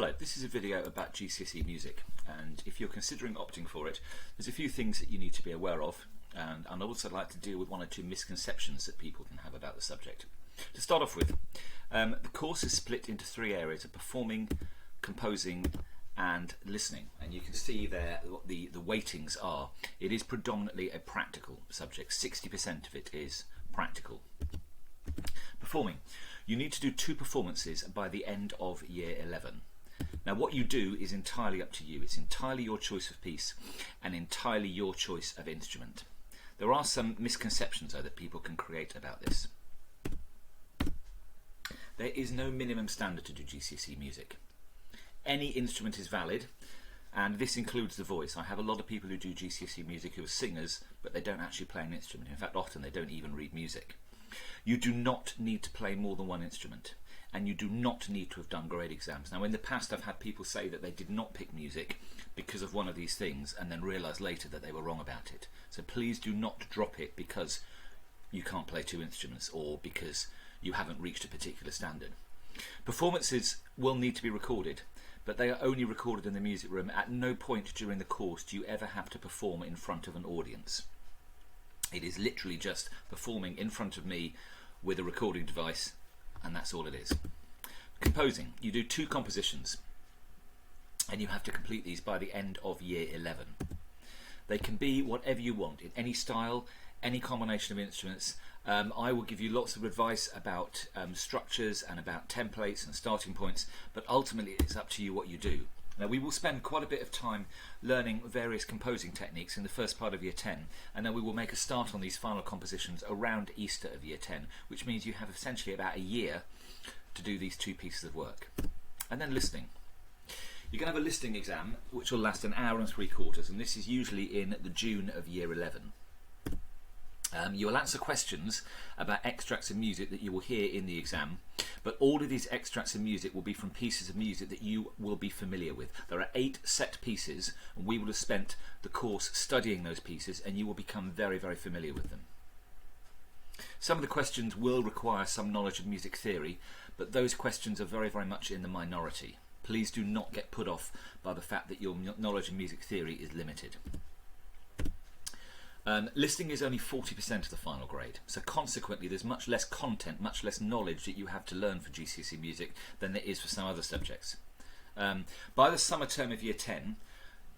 Hello, this is a video about GCSE music, and if you're considering opting for it, there's a few things that you need to be aware of, and I'd also like to deal with one or two misconceptions that people can have about the subject. To start off with, the course is split into three areas of performing, composing and listening, and you can see there what the weightings are. It is predominantly a practical subject. 60% of it is practical. Performing. You need to do 2 performances by the end of year 11. Now what you do is entirely up to you. It's entirely your choice of piece and entirely your choice of instrument. There are some misconceptions though that people can create about this. There is no minimum standard to do GCSE music. Any instrument is valid, and this includes the voice. I have a lot of people who do GCSE music who are singers, but they don't actually play an instrument. In fact, often they don't even read music. You do not need to play more than one instrument, and you do not need to have done grade exams. Now in the past I've had people say that they did not pick music because of one of these things and then realise later that they were wrong about it. So please do not drop it because you can't play 2 instruments or because you haven't reached a particular standard. Performances will need to be recorded, but they are only recorded in the music room. At no point during the course do you ever have to perform in front of an audience. It is literally just performing in front of me with a recording device, and that's all it is. Composing. You do 2 compositions and you have to complete these by the end of year 11. They can be whatever you want, in any style, any combination of instruments. I will give you lots of advice about structures and about templates and starting points, but ultimately it's up to you what you do. Now we will spend quite a bit of time learning various composing techniques in the first part of year 10, and then we will make a start on these final compositions around Easter of year 10, which means you have essentially about a year to do these 2 pieces of work. And then listening. You're going to have a listening exam which will last an hour and 3/4, and this is usually in the June of year 11. You will answer questions about extracts of music that you will hear in the exam, but all of these extracts of music will be from pieces of music that you will be familiar with. There are 8 set pieces, and we will have spent the course studying those pieces, and you will become very, very familiar with them. Some of the questions will require some knowledge of music theory, but those questions are very, very much in the minority. Please do not get put off by the fact that your knowledge of music theory is limited. Listening is only 40% of the final grade, so consequently there's much less content, much less knowledge that you have to learn for GCSE music than there is for some other subjects. By the summer term of year 10,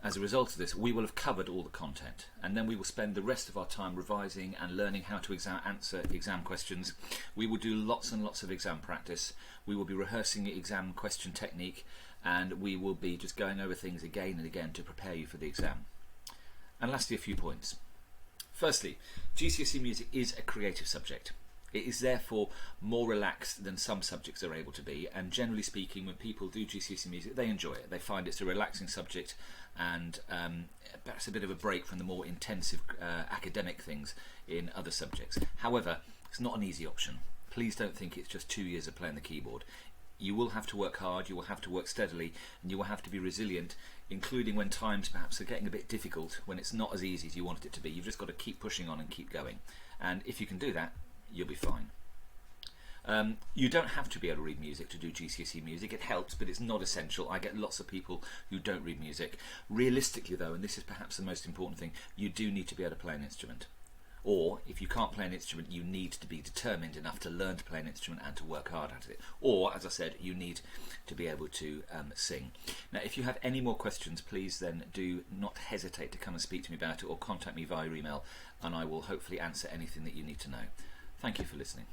as a result of this, we will have covered all the content, and then we will spend the rest of our time revising and learning how to answer exam questions. We will do lots and lots of exam practice. We will be rehearsing the exam question technique, and we will be just going over things again and again to prepare you for the exam. And lastly, a few points. Firstly, GCSE music is a creative subject. It is therefore more relaxed than some subjects are able to be, and generally speaking, when people do GCSE music, they enjoy it. They find it's a relaxing subject and perhaps a bit of a break from the more intensive academic things in other subjects. However, it's not an easy option. Please don't think it's just 2 years of playing the keyboard. You will have to work hard, you will have to work steadily, and you will have to be resilient, including when times perhaps are getting a bit difficult, when it's not as easy as you want it to be. You've just got to keep pushing on and keep going. And if you can do that, you'll be fine. You don't have to be able to read music to do GCSE music. It helps, but it's not essential. I get lots of people who don't read music. Realistically though, and this is perhaps the most important thing, you do need to be able to play an instrument. Or if you can't play an instrument, you need to be determined enough to learn to play an instrument and to work hard at it. Or, as I said, you need to be able to sing. Now, if you have any more questions, please then do not hesitate to come and speak to me about it, or contact me via email, and I will hopefully answer anything that you need to know. Thank you for listening.